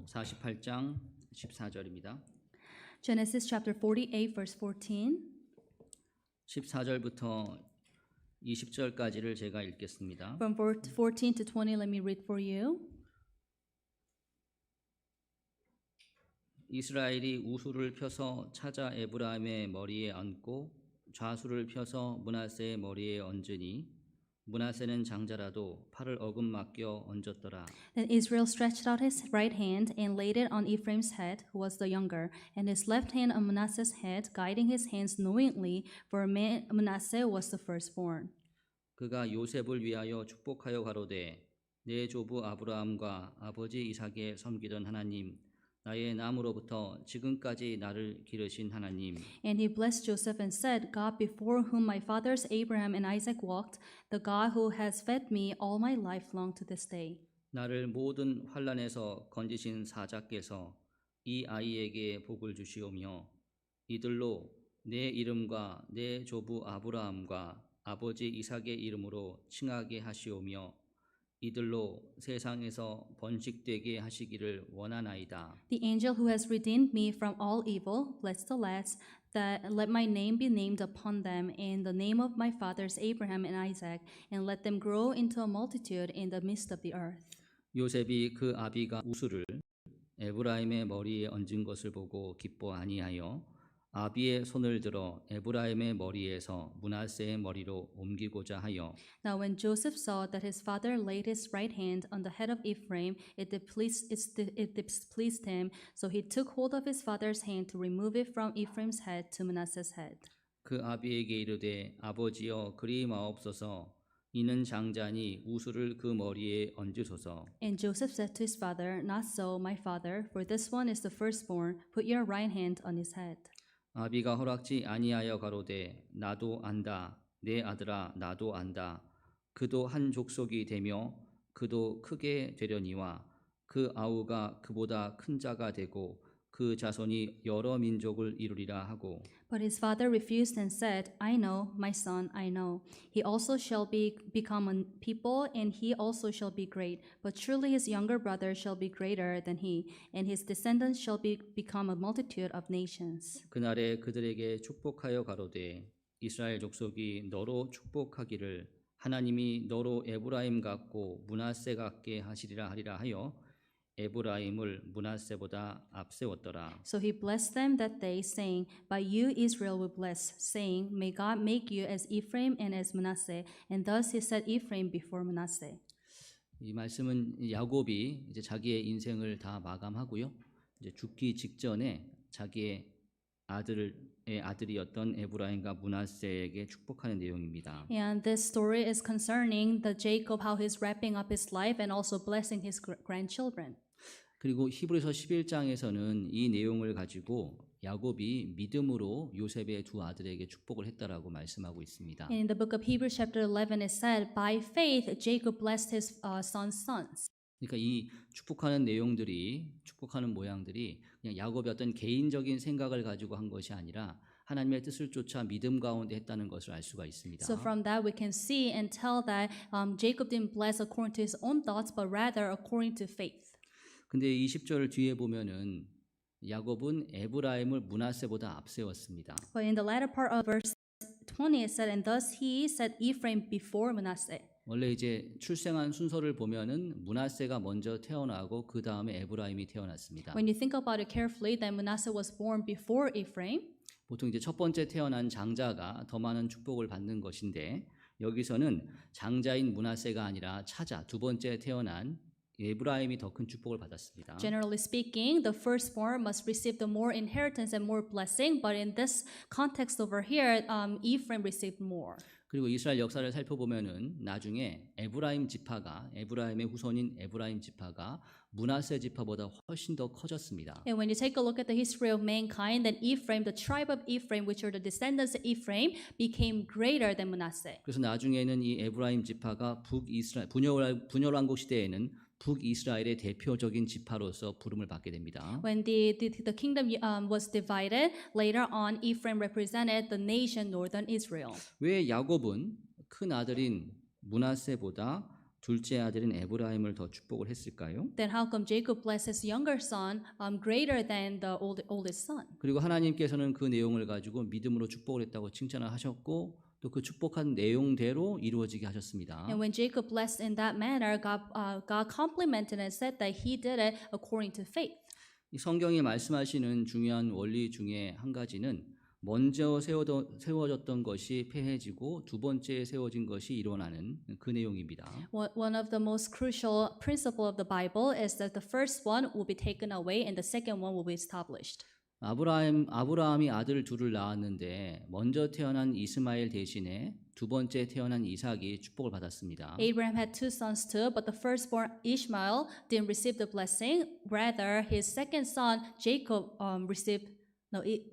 48장 14절입니다. Genesis chapter 48 verse 14. 14절부터 20절까지를 제가 읽겠습니다. From verse 14 to 20, let me read for you. 이스라엘이 우수를 펴서 찾아 에브라임의 머리에 얹고 좌수를 펴서 므낫세의 머리에 얹으니 므낫세는 장자라도 팔을 어금맡겨 얹었더라. Then Israel stretched out his right hand and laid it on Ephraim's head, who was the younger, and his left hand on Manasseh's head, guiding his hands knowingly, for Manasseh was the firstborn. 그가 요셉을 위하여 축복하여 가로되 내 조부 아브라함과 아버지 이삭에 섬기던 하나님 나의 남으로부터 지금까지 나를 기르신 하나님 And he blessed Joseph and said, God before whom my fathers Abraham and Isaac walked, the God who has fed me all my life long to this day. 나를 모든 환난에서 건지신 사자께서 이 아이에게 복을 주시오며 이들로 내 이름과 내 조부 아브라함과 아버지 이삭의 이름으로 칭하게 하시오며 이들로 세상에서 번식되게 하시기를 원하나이다. The angel who has redeemed me from all evil, bless the lads, that let my name be named upon them in the name of my fathers Abraham and Isaac, and let them grow into a multitude in the midst of the earth. 요셉이 그 아비가 우수를 에브라임의 머리에 얹은 것을 보고 기뻐 아니하여 아비의 손을 들어 에브라임의 머리에서 므낫세의 머리로 옮기고자 하여 Now when Joseph saw that his father laid his right hand on the head of Ephraim, it displeased him, so he took hold of his father's hand to remove it from Ephraim's head to Manasseh's head. 그 아비에게 이르되 아버지여 그리 마옵소서 이는 장자니 우수를 그 머리에 얹으소서. And Joseph said to his father, Not so, my father, for this one is the firstborn. Put your right hand on his head. 아비가 허락지 아니하여 가로되 나도 안다 내 아들아 나도 안다 그도 한 족속이 되며 그도 크게 되려니와 그 아우가 그보다 큰 자가 되고 그 자손이 여러 민족을 이루리라 하고 But his father refused and said, I know, my son, I know. He also shall become a people, and he also shall be great. But surely his younger brother shall be greater than he, and his descendants shall become a multitude of nations. 그날에 그들에게 축복하여 가로되 이스라엘 족속이 너로 축복하기를 하나님이 너로 에브라임 같고 므낫세 같게 하시리라 하리라 하여 에브라임을 므낫세보다 앞세웠더라. So he blessed them that day, saying, By you Israel will bless, saying, May God make you as Ephraim and as Manasseh. And thus he set Ephraim before Manasseh. 이 말씀은 야곱이 이제 자기의 인생을 다 마감하고요. 이제 죽기 직전에 자기의 아들이었던 에브라임과 므낫세에게 축복하는 내용입니다. And this story is concerning the Jacob, how he's wrapping up his life and also blessing his grandchildren. 그리고 히브리서 11장에서는 이 내용을 가지고 야곱이 믿음으로 요셉의 두 아들에게 축복을 했다라고 말씀하고 있습니다. And in the book of Hebrews chapter 11 it said, By faith Jacob blessed his son's sons. 그러니까 이 축복하는 내용들이 축복하는 모양들이 그냥 야곱의 어떤 개인적인 생각을 가지고 한 것이 아니라 하나님의 뜻을 쫓아 믿음 가운데 했다는 것을 알 수가 있습니다. So from that we can see and tell that Jacob didn't bless according to his own thoughts, but rather according to faith. 근데 20절 뒤에 보면은 야곱은 에브라임을 므낫세보다 앞세웠습니다. But in the latter part of verse 20 it said, And thus he set Ephraim before Manasseh. 원래 이제 출생한 순서를 보면은 므낫세가 먼저 태어나고 그 다음에 에브라임이 태어났습니다. When you think about it carefully, then Manasseh was born before Ephraim. 보통 이제 첫 번째 태어난 장자가 더 많은 축복을 받는 것인데 여기서는 장자인 므낫세가 아니라 차자 두 번째 태어난 에브라임이 더 큰 축복을 받았습니다. Generally speaking, the firstborn must receive the more inheritance and more blessing, but in this context over here, Ephraim received more. 그리고 이스라엘 역사를 살펴보면은 나중에 에브라임의 후손인 에브라임 지파가 므낫세 지파보다 훨씬 더 커졌습니다. And when you take a look at the history of mankind, then Ephraim, the tribe of Ephraim, which are the descendants of Ephraim, became greater than Manasseh. 그래서 나중에는 이 에브라임 지파가 분열왕국 시대에는 북이스라엘의 대표적인 지파로서 부름을 받게 됩니다. When the kingdom was divided, later on Ephraim represented the nation northern Israel. 왜 야곱은 큰 아들인 므낫세보다 둘째 아들인 에브라임을 더 축복을 했을까요? Then how come Jacob blessed his younger son greater than the oldest son? 그리고 하나님께서는 그 내용을 가지고 믿음으로 축복을 했다고 칭찬을 하셨고 또 그 축복한 내용대로 이루어지게 하셨습니다. And when Jacob blessed in that manner, God complimented and said that he did it according to faith. 이 성경이 말씀하시는 중요한 원리 중에 한 가지는 먼저 세워졌던 것이 폐해지고 두 번째 세워진 것이 일어나는 그 내용입니다. One of the most crucial principle of the Bible is that the first one will be taken away and the second one will be established. 아브라함이 아들 둘을 낳았는데 먼저 태어난 이스마엘 대신에 두 번째 태어난 이삭이 축복을 받았습니다. Abraham had two sons too, but the firstborn Ishmael didn't receive the blessing. Rather, his second son Jacob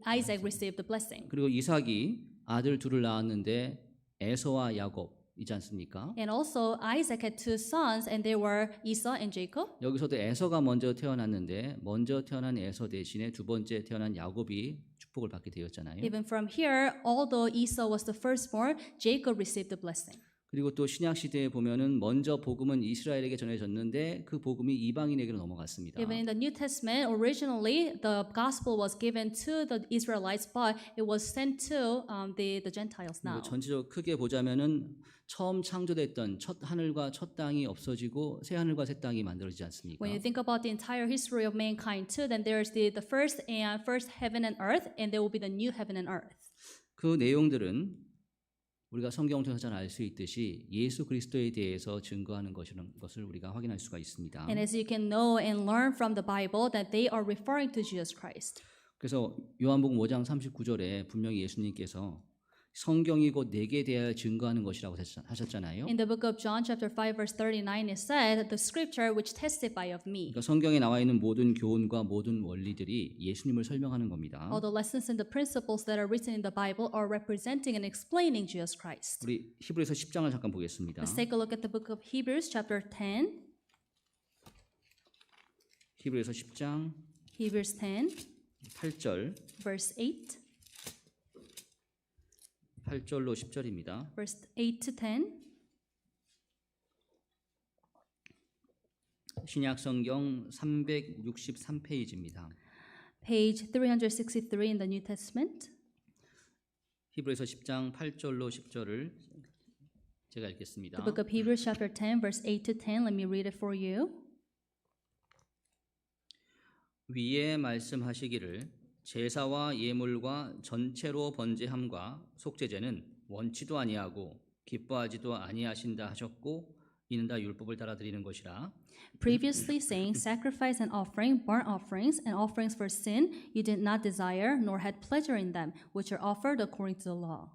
Isaac received the blessing. 그리고 이삭이 아들 둘을 낳았는데 에서와 야곱이지 않습니까? And also Isaac had two sons, and they were Esau and Jacob. 여기서도 에서가 먼저 태어났는데 먼저 태어난 에서 대신에 두 번째 태어난 야곱이 축복을 받게 되었잖아요. Even from here, although Esau was the firstborn, Jacob received the blessing. 그리고 또 신약 시대에 보면은 먼저 복음은 이스라엘에게 전해졌는데 그 복음이 이방인에게로 넘어갔습니다. Even in the New Testament, originally the gospel was given to the Israelites, but it was sent to the Gentiles now. 그리고 전체적으로 크게 보자면은 처음 창조됐던 첫 하늘과 첫 땅이 없어지고 새 하늘과 새 땅이 만들어지지 않습니까? When you think about the entire history of mankind too, then there's the first heaven and earth, and there will be the new heaven and earth. 그 내용들은 우리가 성경을 통해서 잘 알 수 있듯이 예수 그리스도에 대해서 증거하는 것을 우리가 확인할 수가 있습니다. And as you can know and learn from the Bible, that they are referring to Jesus Christ. 그래서 요한복음 5장 39절에 분명히 예수님께서 성경이 곧 내게 대하여 증거하는 것이라고 하셨잖아요. In the book of John chapter 5 verse 39 it said, the scripture which testify of me. 그러니까 성경에 나와 있는 모든 교훈과 모든 원리들이 예수님을 설명하는 겁니다. All the lessons and the principles that are written in the Bible are representing and explaining Jesus Christ. 우리 히브리서 10장을 잠깐 보겠습니다. Let's take a look at the book of Hebrews chapter 10. 히브리서 10장 Hebrews 10 8절 verse 8. 8절로 10절입니다. Verse 8 to 10. 신약 성경 363페이지입니다. Page 363 in the New Testament. 히브리서 10장 8절로 10절을 제가 읽겠습니다. The book of Hebrews chapter 10 verse 8 to 10. Let me read it for you. 위에 말씀하시기를 제사와 예물과 전체로 번제함과 속죄제는 원치도 아니하고 기뻐하지도 아니하신다 하셨고 이는 다 율법을 따라 드리는 것이라. Previously saying, sacrifice and offering, burnt offerings, and offerings for sin, you did not desire, nor had pleasure in them, which are offered according to the law.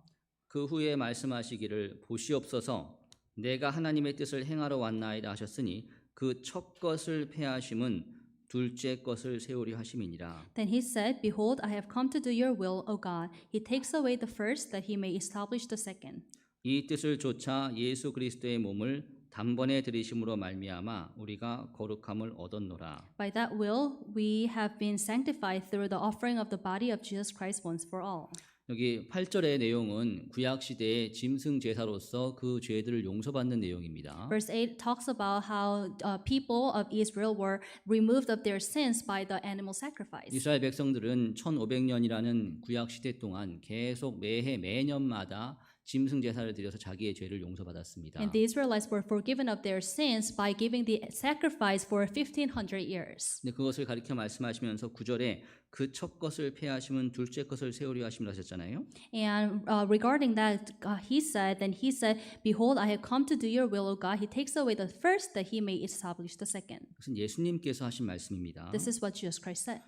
그 후에 말씀하시기를 보시옵소서 내가 하나님의 뜻을 행하러 왔나이다 하셨으니 그 첫 것을 폐하심은 둘째 것을 세우려 하심이니라. Then he said, behold, I have come to do your will, O God. He takes away the first, that he may establish the second. 이 뜻을 좇아 예수 그리스도의 몸을 단번에 들이심으로 말미암아 우리가 거룩함을 얻었노라. By that will, we have been sanctified through the offering of the body of Jesus Christ once for all. 여기 8절의 내용은 구약 시대의 짐승 제사로서 그 죄들을 용서받는 내용입니다. Verse 8 talks about how people of Israel were removed of their sins by the animal sacrifice. 이스라엘 백성들은 1500년이라는 구약 시대 동안 계속 매년마다 짐승 제사를 드려서 자기의 죄를 용서받았습니다. And the Israelites were forgiven of their sins by giving the sacrifice for 1500 years. 근데 그것을 가리켜 말씀하시면서 9절에 그 첫 것을 폐하심은 둘째 것을 세우려 하심을 하셨잖아요. And regarding that, he said, behold, I have come to do your will, O God. He takes away the first, that he may establish the second. 그것은 예수님께서 하신 말씀입니다. This is what Jesus Christ said.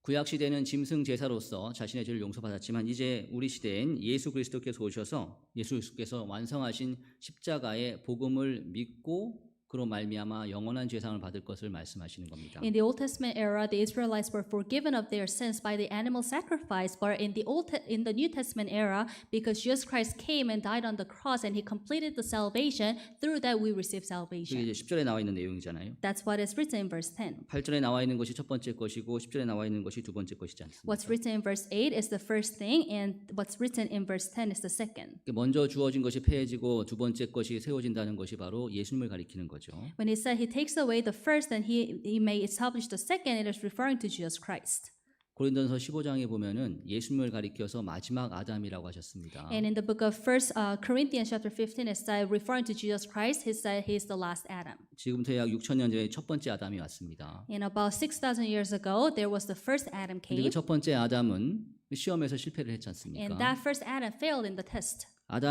구약 시대는 짐승 제사로서 자신의 죄를 용서받았지만 이제 우리 시대엔 예수 그리스도께서 오셔서 예수 그리스도께서 완성하신 십자가의 복음을 믿고 그로 말미암아 영원한 죄상을 받을 것을 말씀하시는 겁니다. In the Old Testament era, the Israelites were forgiven of their sins by the animal sacrifice, but in the New Testament era, because Jesus Christ came and died on the cross and he completed the salvation, through that we receive 그게 salvation. 이제 10절에 나와 있는 내용이잖아요. That's what is written in verse 10. 8절에 나와 있는 것이 첫 번째 것이고 10절에 나와 있는 것이 두 번째 것이지 않습니까? What's written in verse 8 is the first thing, and what's written in verse 10 is the second. 먼저 주어진 것이 폐해지고 두 번째 것이 세워진다는 것이 바로 예수님을 가리키는 거죠. When he said he takes away the first and he may establish the second, it is referring to Jesus Christ. 고린도전서 15장에 보면은 예수님을 가리켜서 마지막 아담이라고 하셨습니다. And in the book of 1 Corinthians chapter 15, it said, referring to Jesus Christ, he said he is the last Adam. 지금부터 약 6,000년 전에 첫 번째 아담이 왔습니다. And about 6,000 years ago, there was the first Adam 근데 그 came, 첫 번째 아담은 시험에서 실패를 했지 and 않습니까? that first Adam failed in the test.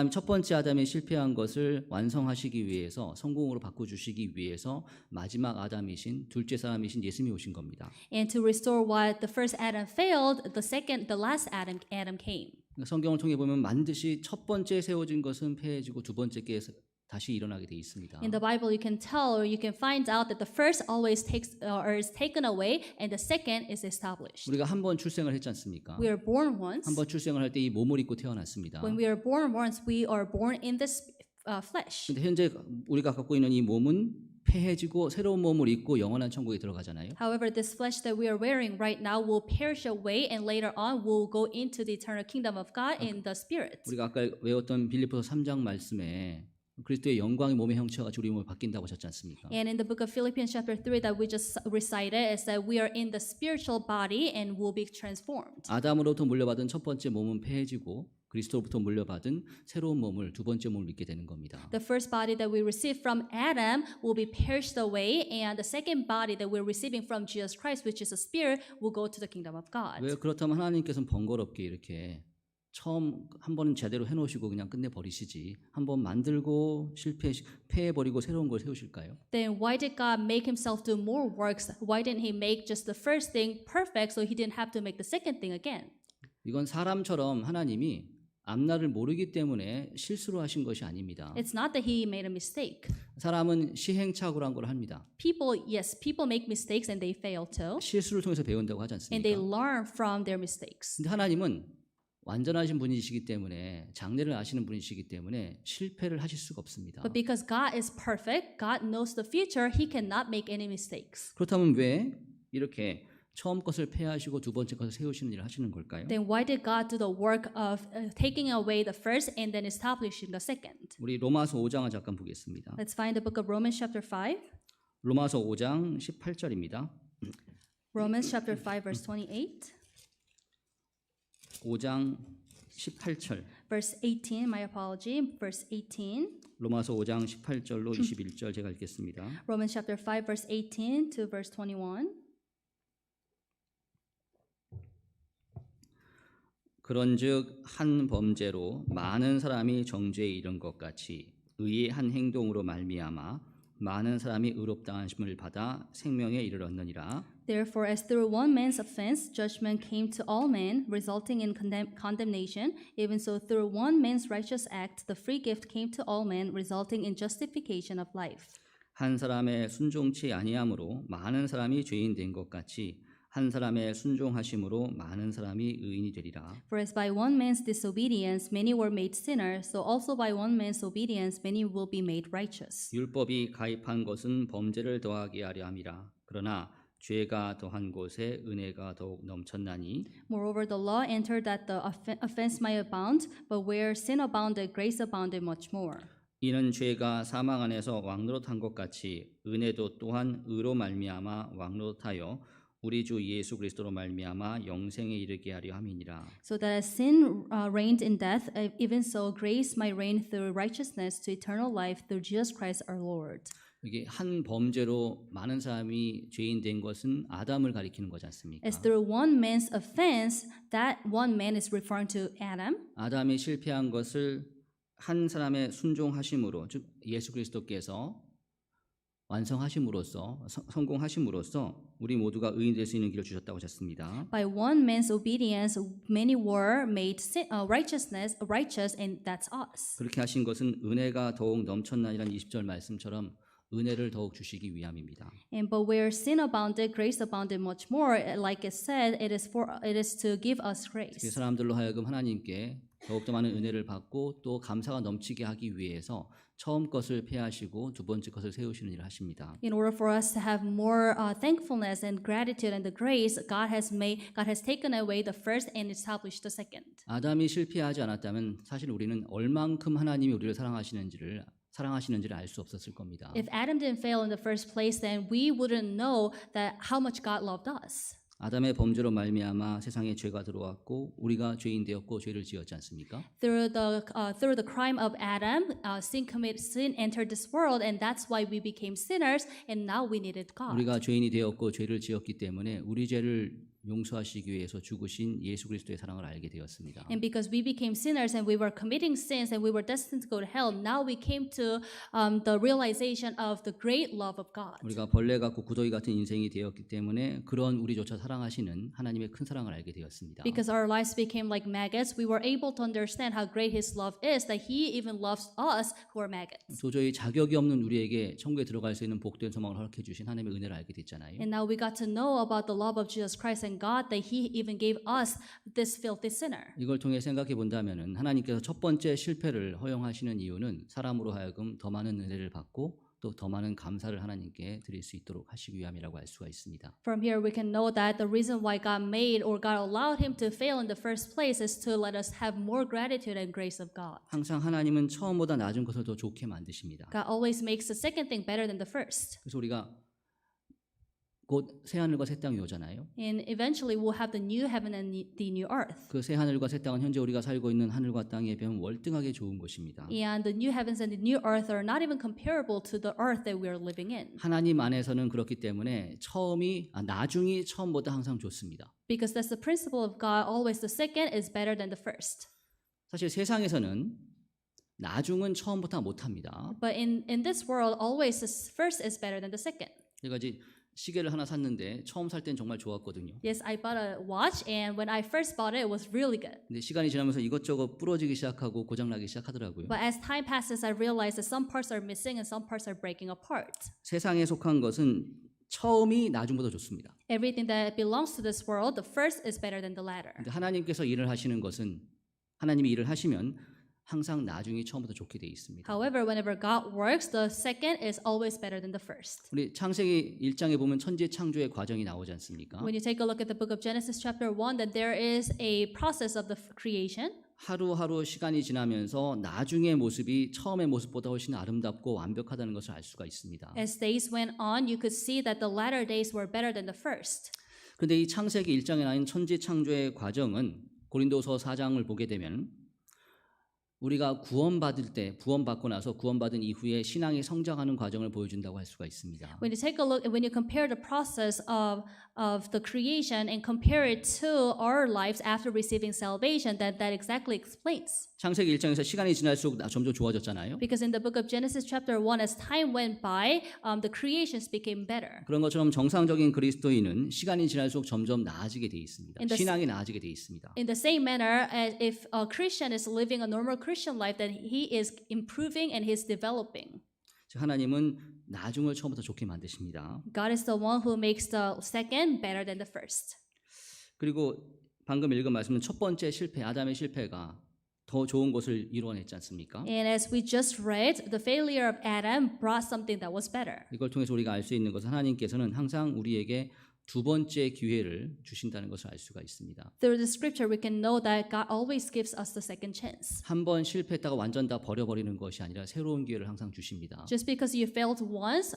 첫 번째 아담이 실패한 것을 완성하시기 위해서 성공으로 바꿔주시기 위해서 마지막 아담이신 둘째 사람이신 예수님이 오신 겁니다. And to restore what the first Adam failed, the last Adam came. 성경을 통해 보면 반드시 첫 번째 세워진 것은 폐해지고 두 번째 게 다시 일어나게 돼 있습니다. In the Bible, you can tell or you can find out that the first always is taken away, and the second is established. 우리가 한 번 출생을 했지 않습니까? We are born once. 한 번 출생을 할 때 이 몸을 입고 태어났습니다. When we are born once, we are born in this flesh. 근데 현재 우리가 갖고 있는 이 몸은 폐해지고 새로운 몸을 입고 영원한 천국에 들어가잖아요. However, this flesh that we are wearing right now will perish away, and later on will go into the eternal kingdom of God in the Spirit. 우리가 아까 외웠던 빌립보서 3장 말씀에 그리스도의 영광의 몸의 형체가 우리 몸을 바뀐다고 하셨지 않습니까? And in the book of Philippians chapter 3 that we just recited, is that we are in the spiritual body and will be transformed. 아담으로부터 물려받은 첫 번째 몸은 폐해지고 그리스도로부터 물려받은 새로운 몸을 두 번째 몸을 입게 되는 겁니다. The first body that we receive from Adam will be perished away, and the second body that we're receiving from Jesus Christ, which is a spirit, will go to the kingdom of God. 왜 그렇다면 하나님께서는 번거롭게 이렇게 처음 한 번은 제대로 해놓으시고 그냥 끝내버리시지 한 번 만들고 폐해버리고 새로운 걸 세우실까요? Then why did God make himself do more works? Why didn't he make just the first thing perfect so he didn't have to make the second thing again? 이건 사람처럼 하나님이 앞날을 모르기 때문에 실수로 하신 것이 아닙니다. It's not that he made a mistake. 사람은 시행착오란 걸 합니다. People make mistakes and they fail too. 실수를 통해서 배운다고 하지 And they 않습니까? learn from their mistakes. 근데 하나님은 완전하신 분이시기 때문에 장래를 아시는 분이시기 때문에 실패를 하실 수가 없습니다. But because God is perfect, God knows the future, he cannot make any mistakes. 그렇다면 왜 이렇게 처음 것을 폐하시고 두 번째 것을 세우시는 일을 하시는 걸까요? Then why did God do the work of taking away the first and then establishing the second? 우리 로마서 5장을 잠깐 보겠습니다. Let's find the book of Romans chapter 5. 로마서 5장 18절입니다. Romans chapter 5 verse 28. 5장 18절. Verse 18, my apology. Verse 18. 로마서 5장 18절로 21절 제가 읽겠습니다. Romans chapter 5 verse 18 to verse 21. 그런즉 한 범죄로 많은 사람이 정죄에 이른 것 같이 의의 한 행동으로 말미암아 많은 사람이 의롭다 하심을 받아 생명에 이르렀느니라. Therefore, as through one man's offense, judgment came to all men, resulting in condemnation, even so through one man's righteous act, the free gift came to all men, resulting in justification of life. 한 사람의 순종치 아니함으로 많은 사람이 죄인 된 것 같이 한 사람의 순종하심으로 많은 사람이 의인이 되리라. For as by one man's disobedience many were made sinners, so also by one man's obedience many will be made righteous. 율법이 가입한 것은 범죄를 더하게 하려 함이라. 그러나 죄가 더한 곳에 은혜가 더욱 넘쳤나니 Moreover, the law entered that the offense might abound, but where sin abounded, grace abounded much more. 이는 죄가 사망 안에서 왕노릇한 것 같이 은혜도 또한 의로 말미암아 왕노릇하여 우리 주 예수 그리스도로 말미암아 영생에 이르게 하려 함이니라. So that as sin reigned in death, even so grace might reign through righteousness to eternal life through Jesus Christ our Lord. 이게 한 범죄로 많은 사람이 죄인 된 것은 아담을 가리키는 거지 않습니까? As through one man's offense, that one man is referring to Adam. 아담이 실패한 것을 한 사람의 순종하심으로 즉 예수 그리스도께서 완성하심으로써 성공하심으로써 우리 모두가 의인 될 수 있는 길을 주셨다고 하셨습니다. By one man's obedience, many were made righteous, and that's us. 그렇게 하신 것은 은혜가 더욱 넘쳤나이라는 20절 말씀처럼 은혜를 더욱 주시기 위함입니다. And but where sin abounded, grace abounded much more. Like it said, it is to give us 그 grace. 사람들로 하여금 하나님께 더욱더 많은 은혜를 받고 또 감사가 넘치게 하기 위해서 처음 것을 폐하시고 두 번째 것을 세우시는 일을 하십니다. In order for us to have more thankfulness and gratitude and the grace, God has taken away the first and established the second. 아담이 실패하지 않았다면 사실 우리는 얼만큼 하나님이 우리를 사랑하시는지를 알 수 없었을 겁니다. If Adam didn't fail in the first place, then we wouldn't know that how much God loved us. 아담의 범죄로 말미암아 세상에 죄가 들어왔고 우리가 죄인 되었고 죄를 지었지 않습니까? Through the crime of Adam, sin entered this world, and that's why we became sinners, and now we needed God. 우리가 죄인이 되었고 죄를 지었기 때문에 우리 죄를 용서하시기 위해서 죽으신 예수 그리스도의 사랑을 알게 되었습니다. And because we became sinners and we were committing sins and we were destined to go to hell, now we came to the realization of the great love of God. 우리가 벌레 같고 구더기 같은 인생이 되었기 때문에 그런 우리조차 사랑하시는 하나님의 큰 사랑을 알게 되었습니다. Because our lives became like maggots, we were able to understand how great His love is, that He even loves us who are maggots. 도저히 자격이 없는 우리에게 천국에 들어갈 수 있는 복된 소망을 허락해 주신 하나님의 은혜를 알게 됐잖아요. And now we got to know about the love of Jesus Christ and God, that He even gave us this filthy sinner. 이걸 통해 생각해 본다면은 하나님께서 첫 번째 실패를 허용하시는 이유는 사람으로 하여금 더 많은 은혜를 받고 또 더 많은 감사를 하나님께 드릴 수 있도록 하시기 위함이라고 알 수가 있습니다. From here we can know that the reason why God made or God allowed him to fail in the first place is to let us have more gratitude and grace of God. 항상 하나님은 처음보다 낮은 것을 더 좋게 만드십니다. God always makes the second thing better than the first. 그래서 우리가 곧 새 하늘과 새 땅이 오잖아요. And eventually we'll have the new heaven and the new earth. 그 새 하늘과 새 땅은 현재 우리가 살고 있는 하늘과 땅에 비하면 월등하게 좋은 것입니다. And the new heavens and the new earth are not even comparable to the earth that we are living in. 하나님 안에서는 그렇기 때문에 나중이 처음보다 항상 좋습니다. Because that's the principle of God. Always the second is better than the first. 사실 세상에서는 나중은 처음부터 못합니다. But in this world, always the first is better than the second. 제가 이제 시계를 하나 샀는데 처음 살 땐 정말 좋았거든요. Yes, I bought a watch, and when I first bought it, it was really good. 근데 시간이 지나면서 이것저것 부러지기 시작하고 고장나기 시작하더라고요. But as time passes, I realized that some parts are missing and some parts are breaking apart. 세상에 속한 것은 처음이 나중보다 좋습니다. Everything that belongs to this world, the first is better than the latter. 근데 하나님께서 일을 하시는 것은 하나님이 일을 하시면 항상 나중이 처음보다 좋게 돼 있습니다. However, whenever God works, the second is always better than the first. 우리 창세기 1장에 보면 천지 창조의 과정이 나오지 않습니까? When you take a look at the book of Genesis chapter 1, that there is a process of the creation. 하루하루 시간이 지나면서 나중의 모습이 처음의 모습보다 훨씬 아름답고 완벽하다는 것을 알 수가 있습니다. As days went on, you could see that the latter days were better than the first. 그런데 이 창세기 1장에 나온 천지 창조의 과정은 고린도서 4장을 보게 되면 우리가 구원받고 나서 구원받은 이후에 신앙이 성장하는 과정을 보여준다고 할 수가 있습니다. When you take a look, when you compare the process of the creation and compare it to our lives after receiving salvation, that exactly explains. 창세기 1장에서 시간이 지날수록 점점 좋아졌잖아요. Because in the book of Genesis chapter 1, as time went by, the creations became better. 그런 것처럼 정상적인 그리스도인은 시간이 지날수록 점점 나아지게 돼 있습니다. 신앙이 나아지게 돼 있습니다. In the same manner, as if a Christian is living a normal Christian life, then he is improving and he's developing. 하나님은 나중을 처음부터 좋게 만드십니다. God is the one who makes the second better than the first. 그리고 방금 읽은 말씀은 첫 번째 실패, 아담의 실패가 더 좋은 것을 이루어냈지 않습니까? And as we just read, the failure of Adam brought something that was better. 이걸 통해서 우리가 알 수 있는 것은 하나님께서는 항상 우리에게 두 번째 기회를 주신다는 것을 알 수가 있습니다. Through the scripture, we can know that God always gives us the second chance. 한 번 실패했다가 완전 다 버려버리는 것이 아니라 새로운 기회를 항상 주십니다. Just because you failed once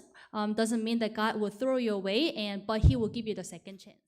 doesn't mean that God will throw you away, but He will give you the second chance.